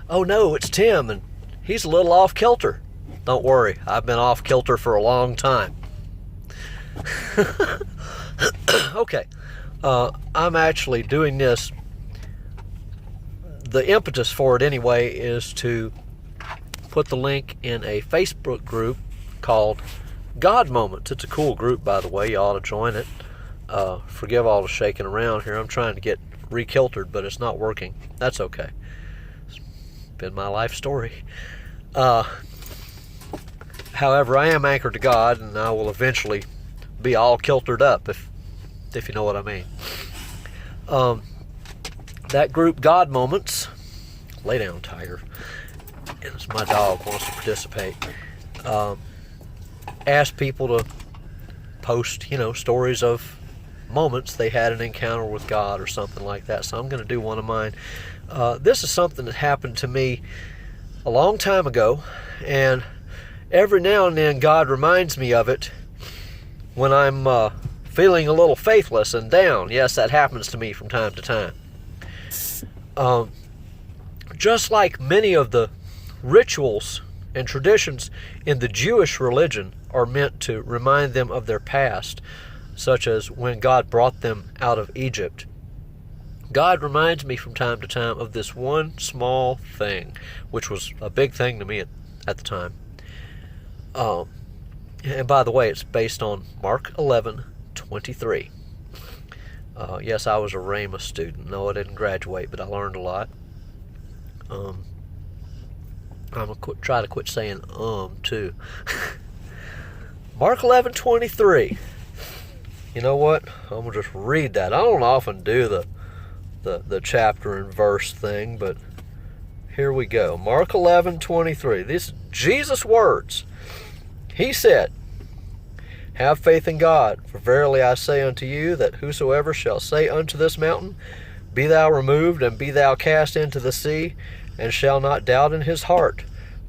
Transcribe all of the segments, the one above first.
oh no, it's Tim, and he's a little off kilter. Don't worry, I've been off kilter for a long time. Okay, I'm actually doing this. The impetus for it anyway is to put the link in a Facebook group called God Moments. It's a cool group, by the way. You ought to join it. Forgive all the shaking around here. I'm trying to get re-kiltered, but it's not working. That's okay. It's been my life story. However, I am anchored to God, and I will eventually be all kiltered up, if you know what I mean. That group, God Moments, lay down, Tiger, as my dog wants to participate, ask people to post, stories of moments they had an encounter with God or something like that. So I'm going to do one of mine. This is something that happened to me a long time ago, and every now and then God reminds me of it when I'm feeling a little faithless and down. Yes, that happens to me from time to time. Just like many of the rituals and traditions in the Jewish religion are meant to remind them of their past, such as when God brought them out of Egypt, God reminds me from time to time of this one small thing, which was a big thing to me at the time. And by the way, it's based on Mark 11:23. Yes, I was a Rhema student. No, I didn't graduate, but I learned a lot. I'm going to try to quit saying too. Mark 11:23. You know what? I'm going to just read that. I don't often do the chapter and verse thing, but here we go. Mark 11:23. These Jesus' words. He said, "Have faith in God, for verily I say unto you, that whosoever shall say unto this mountain, Be thou removed, and be thou cast into the sea, and shall not doubt in his heart,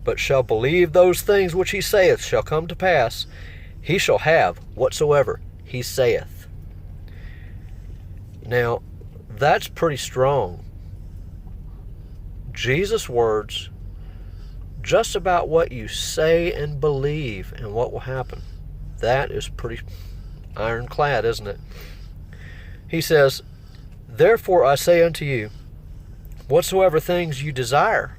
but shall believe those things which he saith shall come to pass, he shall have whatsoever he saith." Now, that's pretty strong. Jesus' words, just about what you say and believe and what will happen. That is pretty ironclad, isn't it? He says, "Therefore I say unto you, whatsoever things you desire,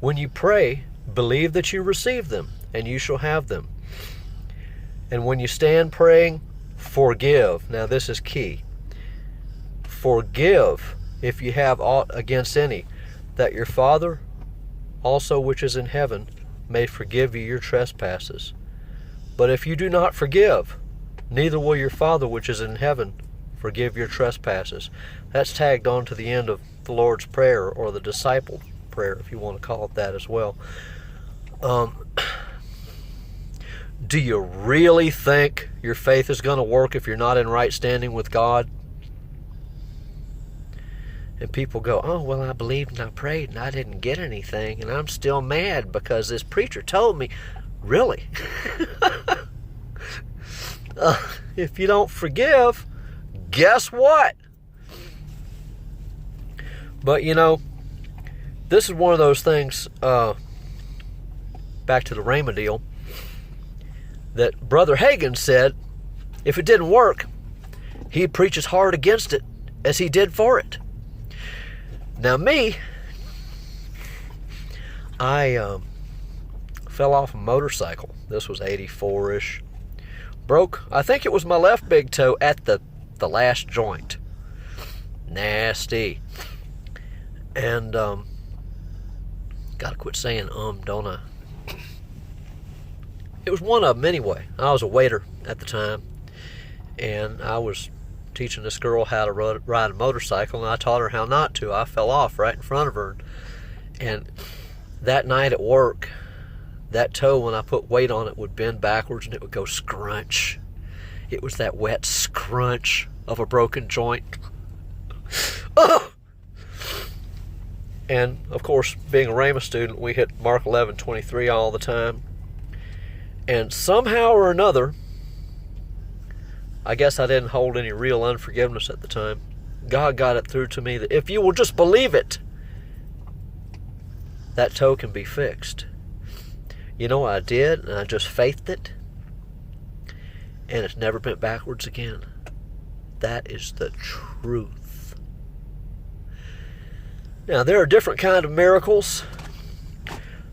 when you pray, believe that you receive them, and you shall have them. And when you stand praying, forgive." Now this is key. "Forgive if you have aught against any, that your Father also which is in heaven may forgive you your trespasses. But if you do not forgive, neither will your Father which is in heaven forgive your trespasses." That's tagged on to the end of the Lord's Prayer, or the disciple prayer, if you want to call it that as well. Do you really think your faith is going to work if you're not in right standing with God? And people go, "Oh, well, I believed and I prayed and I didn't get anything, and I'm still mad because this preacher told me." Really? If you don't forgive, guess what? But this is one of those things, back to the Rhema deal, that Brother Hagin said if it didn't work, he'd preach as hard against it as he did for it. Now me, I fell off a motorcycle. This was 84-ish. Broke, I think it was my left big toe at the last joint. Nasty. And gotta quit saying don't I? It was one of them anyway. I was a waiter at the time, and I was teaching this girl how to ride a motorcycle, and I taught her how not to. I fell off right in front of her, and that night at work, that toe, when I put weight on it, would bend backwards and it would go scrunch. It was that wet scrunch of a broken joint. Oh! And of course, being a Rhema student, we hit Mark 11:23 all the time. And somehow or another, I guess I didn't hold any real unforgiveness at the time, God got it through to me that if you will just believe it, that toe can be fixed. You know what I did? And I just faithed it, and it's never bent backwards again. That is the truth. Now, there are different kind of miracles.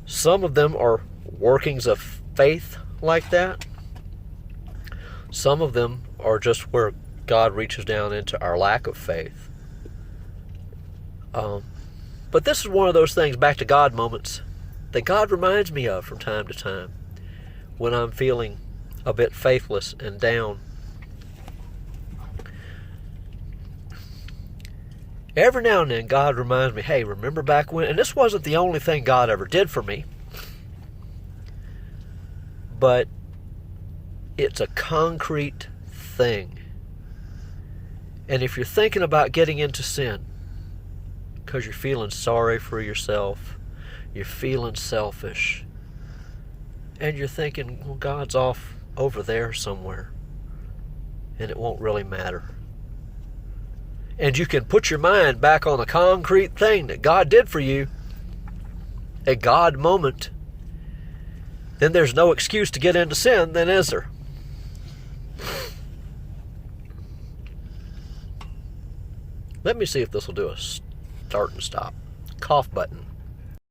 Some of them are workings of faith like that. Some of them are just where God reaches down into our lack of faith. But this is one of those things, back to God moments, that God reminds me of from time to time when I'm feeling a bit faithless and down. Every now and then God reminds me, hey, remember back when, and this wasn't the only thing God ever did for me, but it's a concrete thing. And if you're thinking about getting into sin because you're feeling sorry for yourself, you're feeling selfish, and you're thinking, well, God's off over there somewhere, and it won't really matter. And you can put your mind back on a concrete thing that God did for you, a God moment, then there's no excuse to get into sin, then is there? Let me see if this will do a start and stop. Cough button.